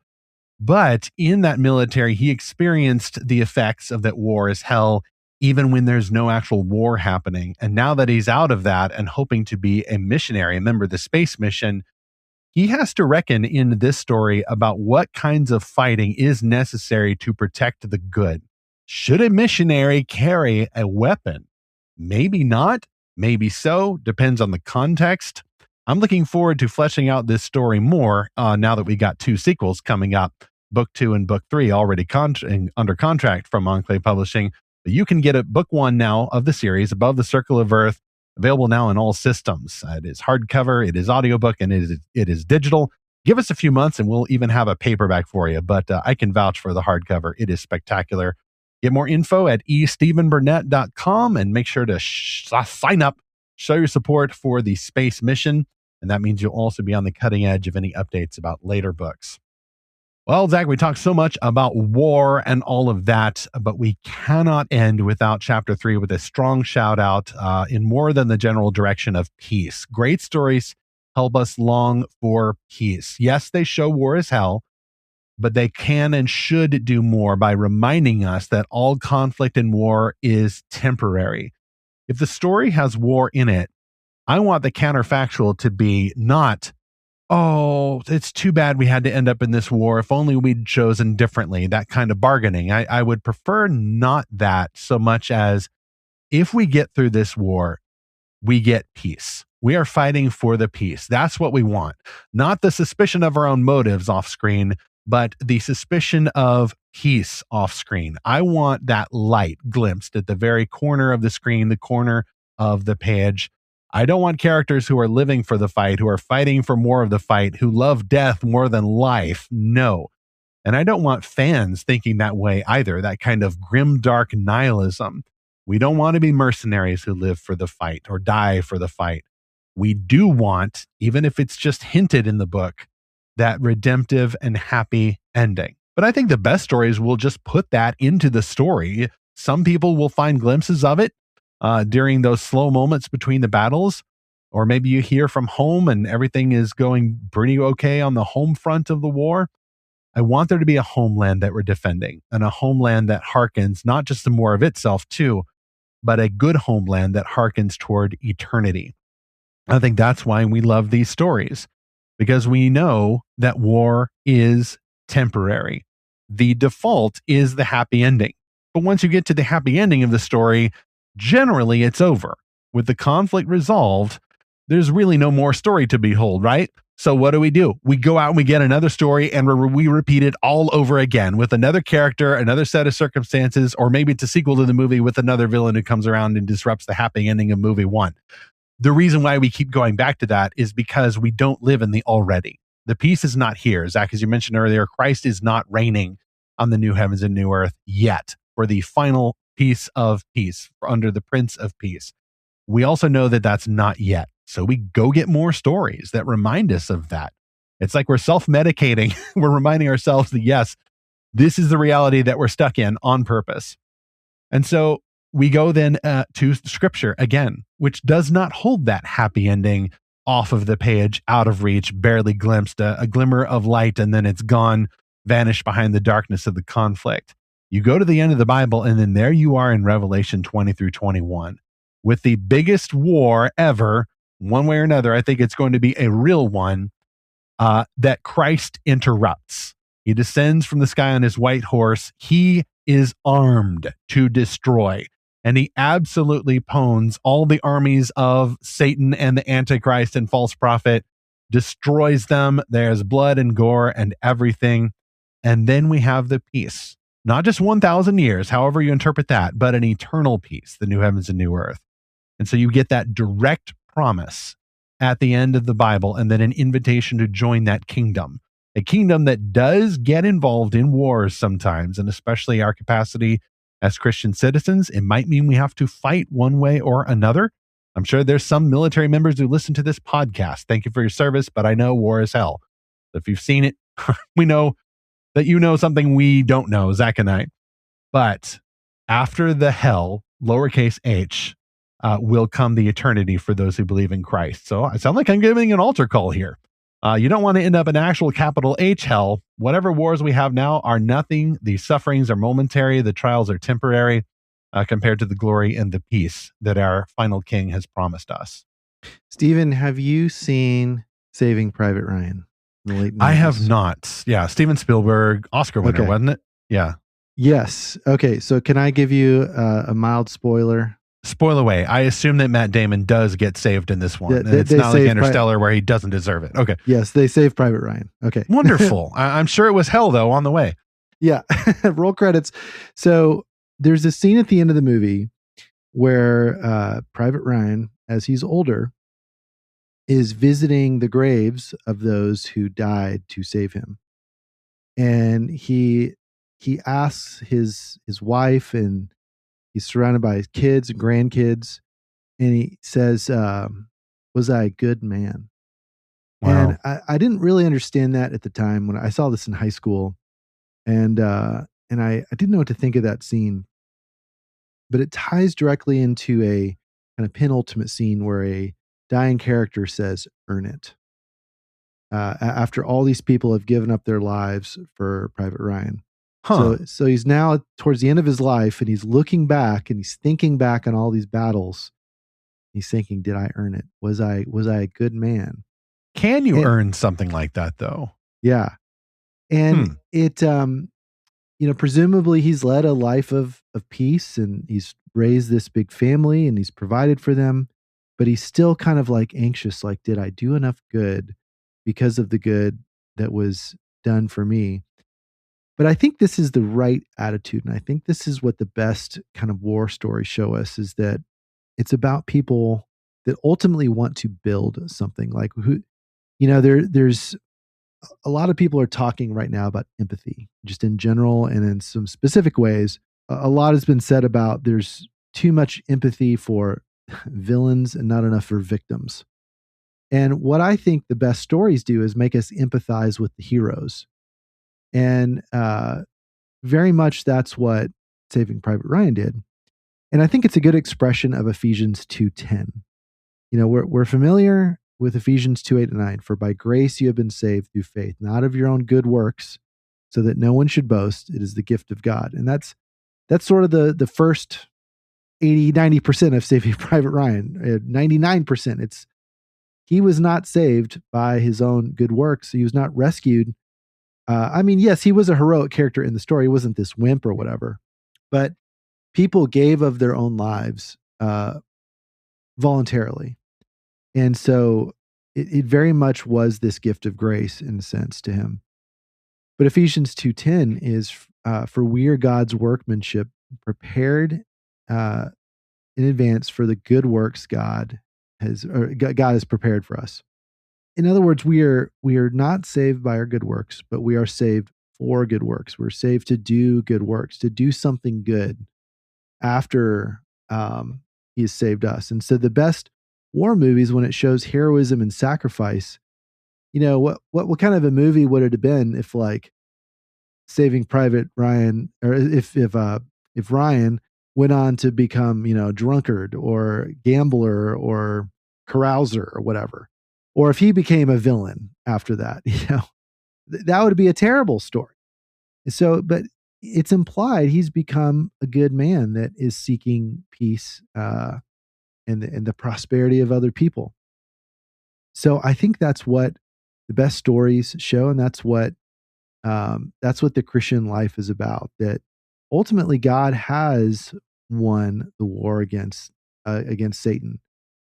But in that military, he experienced the effects of that war is hell, even when there's no actual war happening. And now that he's out of that and hoping to be a missionary, a member of the space mission, he has to reckon in this story about what kinds of fighting is necessary to protect the good. Should a missionary carry a weapon? Maybe not, maybe so, depends on the context. I'm looking forward to fleshing out this story more now that we got 2 sequels coming up, Book 2 and Book 3 already under contract from Enclave Publishing. But you can get book 1 now of the series, Above the Circle of Earth, available now in all systems. It is hardcover, it is audiobook, and it is digital. Give us a few months and we'll even have a paperback for you. But I can vouch for the hardcover. It is spectacular. Get more info at estephenburnett.com and make sure to sign up, show your support for the space mission. And that means you'll also be on the cutting edge of any updates about later books. Well, Zach, we talked so much about war and all of that, but we cannot end without chapter 3 with a strong shout out in more than the general direction of peace. Great stories help us long for peace. Yes, they show war is hell, but they can and should do more by reminding us that all conflict and war is temporary. If the story has war in it, I want the counterfactual to be not, oh, it's too bad we had to end up in this war. If only we'd chosen differently, that kind of bargaining. I would prefer not that so much as if we get through this war, we get peace. We are fighting for the peace. That's what we want. Not the suspicion of our own motives off screen, but the suspicion of peace off screen. I want that light glimpsed at the very corner of the screen, the corner of the page. I don't want characters who are living for the fight, who are fighting for more of the fight, who love death more than life. No. And I don't want fans thinking that way either, that kind of grim, dark nihilism. We don't want to be mercenaries who live for the fight or die for the fight. We do want, even if it's just hinted in the book, that redemptive and happy ending. But I think the best stories will just put that into the story. Some people will find glimpses of it during those slow moments between the battles, or maybe you hear from home and everything is going pretty okay on the home front of the war. I want there to be a homeland that we're defending, and a homeland that harkens not just to more of itself too, but a good homeland that harkens toward eternity. I think that's why we love these stories, because we know that war is temporary. The default is the happy ending. But once you get to the happy ending of the story, generally it's over. With the conflict resolved, there's really no more story to be told, right? So what do? We go out and we get another story and we repeat it all over again with another character, another set of circumstances, or maybe it's a sequel to the movie with another villain who comes around and disrupts the happy ending of movie 1. The reason why we keep going back to that is because we don't live in the already. The peace is not here. Zach, as you mentioned earlier, Christ is not reigning on the new heavens and new earth yet for the final piece of peace under the Prince of Peace. We also know that that's not yet. So we go get more stories that remind us of that. It's like we're self-medicating. We're reminding ourselves that, yes, this is the reality that we're stuck in on purpose. And so we go then to Scripture again, which does not hold that happy ending off of the page, out of reach, barely glimpsed, a glimmer of light, and then it's gone, vanished behind the darkness of the conflict. You go to the end of the Bible, and then there you are in Revelation 20 through 21 with the biggest war ever, one way or another. I think it's going to be a real one that Christ interrupts. He descends from the sky on his white horse. He is armed to destroy. And he absolutely pwns all the armies of Satan and the Antichrist and false prophet, destroys them. There's blood and gore and everything. And then we have the peace. Not just 1,000 years, however you interpret that, but an eternal peace, the new heavens and new earth. And so you get that direct promise at the end of the Bible, and then an invitation to join that kingdom. A kingdom that does get involved in wars sometimes, and especially our capacity as Christian citizens, it might mean we have to fight one way or another. I'm sure there's some military members who listen to this podcast. Thank you for your service, but I know war is hell. If you've seen it, we know that you know something we don't know, Zach and I. But after the hell, lowercase h, will come the eternity for those who believe in Christ. So I sound like I'm giving an altar call here. You don't want to end up in actual capital H hell. Whatever wars we have now are nothing. The sufferings are momentary. The trials are temporary compared to the glory and the peace that our final king has promised us. Stephen, have you seen Saving Private Ryan? In the late 90s? I have not. Yeah, Steven Spielberg, Oscar winner, Okay. wasn't it? Yeah. Yes. Okay, so can I give you a mild spoiler? Spoil away. I assume that Matt Damon does get saved in this one. Yeah, And they it's not like save Interstellar where he doesn't deserve it. Okay. Yes, they save Private Ryan. Okay. Wonderful. I'm sure it was hell, though, on the way. Yeah. Roll credits. So there's a scene at the end of the movie where Private Ryan, as he's older, is visiting the graves of those who died to save him. And he asks his wife, and he's surrounded by his kids and grandkids, and he says, was I a good man? Wow. And I didn't really understand that at the time when I saw this in high school. And I didn't know what to think of that scene. But it ties directly into a kind of penultimate scene where a dying character says, earn it. After all these people have given up their lives for Private Ryan. Huh. So he's now towards the end of his life, and he's looking back and he's thinking back on all these battles. He's thinking, did I earn it? Was I a good man? Can you earn something like that, though? Yeah. And it, presumably he's led a life of peace, and he's raised this big family, and he's provided for them, but he's still kind of like anxious, like, did I do enough good because of the good that was done for me? But I think this is the right attitude. And I think this is what the best kind of war stories show us, is that it's about people that ultimately want to build something. Like, who, there's a lot of people are talking right now about empathy, just in general and in some specific ways. A lot has been said about there's too much empathy for villains and not enough for victims. And what I think the best stories do is make us empathize with the heroes. And very much that's what Saving Private Ryan did. And I think it's a good expression of Ephesians 2:10. We're familiar with Ephesians 2:8-9. For by grace you have been saved through faith, not of your own good works, so that no one should boast. It is the gift of God. And that's sort of the first 80-90% of Saving Private Ryan. 99%. He was not saved by his own good works. He was not rescued. Yes, he was a heroic character in the story. He wasn't this wimp or whatever, but people gave of their own lives voluntarily. And so it very much was this gift of grace in a sense to him. But Ephesians 2:10 is, for we are God's workmanship, prepared in advance for the good works God has prepared for us. in other words, we are not saved by our good works, but we are saved for good works. We're saved to do good works, to do something good after he has saved us. And so the best war movies, when it shows heroism and sacrifice, what kind of a movie would it have been if, like, Saving Private Ryan, or if Ryan went on to become, drunkard or gambler or carouser or whatever, or if he became a villain after that, that would be a terrible story. So, but it's implied he's become a good man that is seeking peace and the prosperity of other people. So I think that's what the best stories show, and that's what the Christian life is about. That ultimately God has won the war against Satan.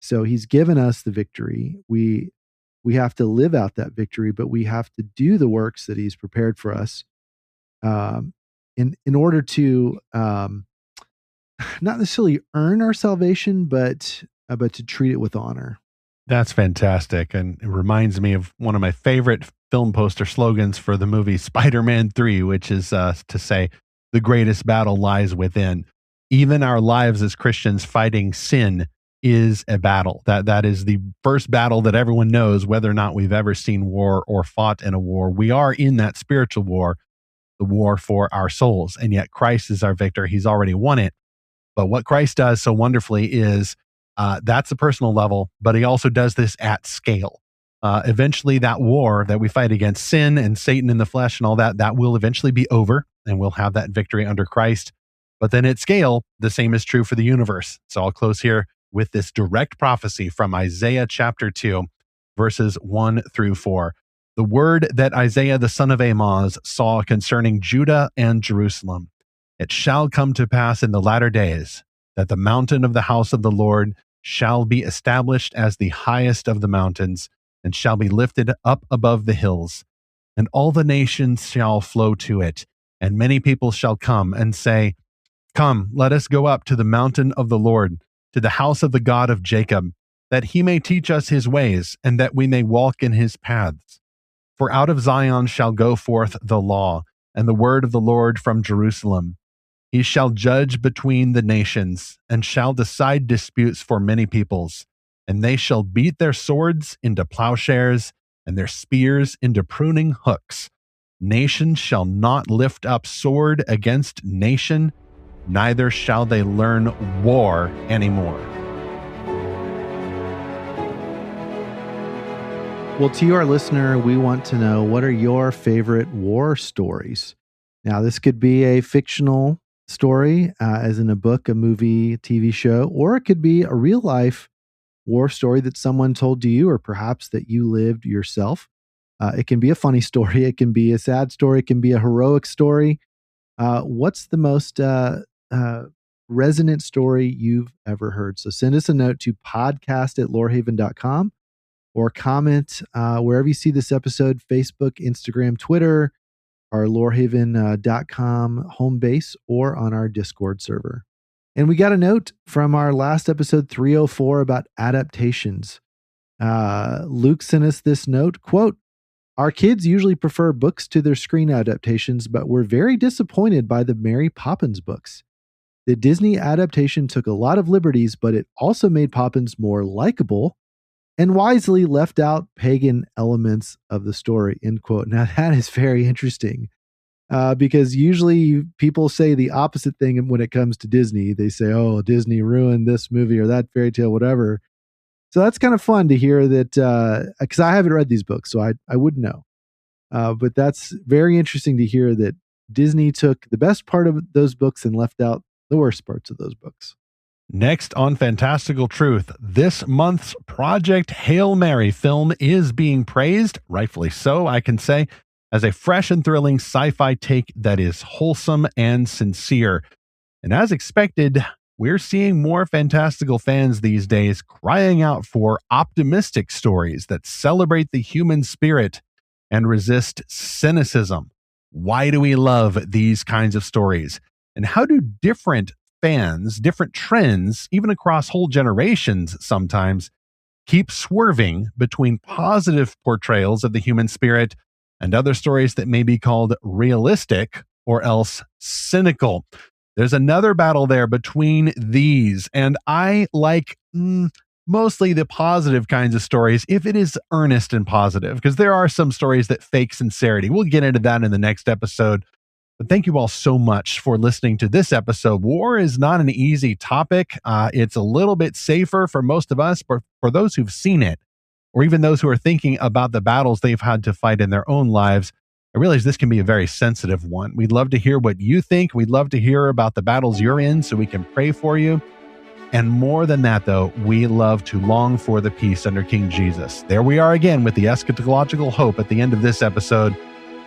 So He's given us the victory. We have to live out that victory, but we have to do the works that He's prepared for us, in order to not necessarily earn our salvation, but to treat it with honor. That's fantastic. And it reminds me of one of my favorite film poster slogans for the movie Spider-Man 3, which is to say, the greatest battle lies within. Even our lives as Christians fighting sin is a battle. That is the first battle that everyone knows, whether or not we've ever seen war or fought in a war. We are in that spiritual war, the war for our souls. And yet Christ is our victor. He's already won it. But what Christ does so wonderfully is that's a personal level, but He also does this at scale. Eventually that war that we fight against sin and Satan in the flesh and all that will eventually be over, and we'll have that victory under Christ. But then at scale, the same is true for the universe. So I'll close here with this direct prophecy from Isaiah chapter 2, verses 1 through 4. The word that Isaiah the son of Amoz saw concerning Judah and Jerusalem. It shall come to pass in the latter days that the mountain of the house of the Lord shall be established as the highest of the mountains, and shall be lifted up above the hills. And all the nations shall flow to it, and many people shall come and say, Come, let us go up to the mountain of the Lord, to the house of the God of Jacob, that He may teach us His ways, and that we may walk in His paths. For out of Zion shall go forth the law, and the word of the Lord from Jerusalem. He shall judge between the nations, and shall decide disputes for many peoples. And they shall beat their swords into plowshares, and their spears into pruning hooks. Nation shall not lift up sword against nation, neither shall they learn war anymore. Well, to you, our listener, we want to know, what are your favorite war stories? Now, this could be a fictional story, as in a book, a movie, TV show, or it could be a real life war story that someone told to you, or perhaps that you lived yourself. It can be a funny story. It can be a sad story. It can be a heroic story. What's the most resonant story you've ever heard? So send us a note to podcast@lorehaven.com, or comment wherever you see this episode, Facebook, Instagram, Twitter, our lorehaven.com home base, or on our Discord server. And we got a note from our last episode 304 about adaptations. Luke sent us this note, quote, Our kids usually prefer books to their screen adaptations, but we're very disappointed by the Mary Poppins books. The Disney adaptation took a lot of liberties, but it also made Poppins more likable and wisely left out pagan elements of the story, end quote. Now that is very interesting. Because usually people say the opposite thing when it comes to Disney. They say, oh, Disney ruined this movie or that fairy tale, whatever. So that's kind of fun to hear that, because I haven't read these books, so I wouldn't know. But that's very interesting to hear that Disney took the best part of those books and left out the worst parts of those books. Next on Fantastical Truth, this month's Project Hail Mary film is being praised, rightfully so, I can say, as a fresh and thrilling sci-fi take that is wholesome and sincere. And as expected, we're seeing more fantastical fans these days crying out for optimistic stories that celebrate the human spirit and resist cynicism. Why do we love these kinds of stories? And how do different fans, different trends, even across whole generations sometimes, keep swerving between positive portrayals of the human spirit and other stories that may be called realistic or else cynical. There's another battle there between these, and I like mostly the positive kinds of stories if it is earnest and positive, because there are some stories that fake sincerity. We'll get into that in the next episode. But thank you all so much for listening to this episode. War is not an easy topic. It's a little bit safer for most of us, but for those who've seen it, or even those who are thinking about the battles they've had to fight in their own lives, I realize this can be a very sensitive one. We'd love to hear what you think. We'd love to hear about the battles you're in so we can pray for you. And more than that, though, we love to long for the peace under King Jesus. There we are again with the eschatological hope at the end of this episode.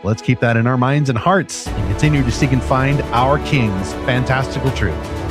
Let's keep that in our minds and hearts and continue to seek and find our King's fantastical truth.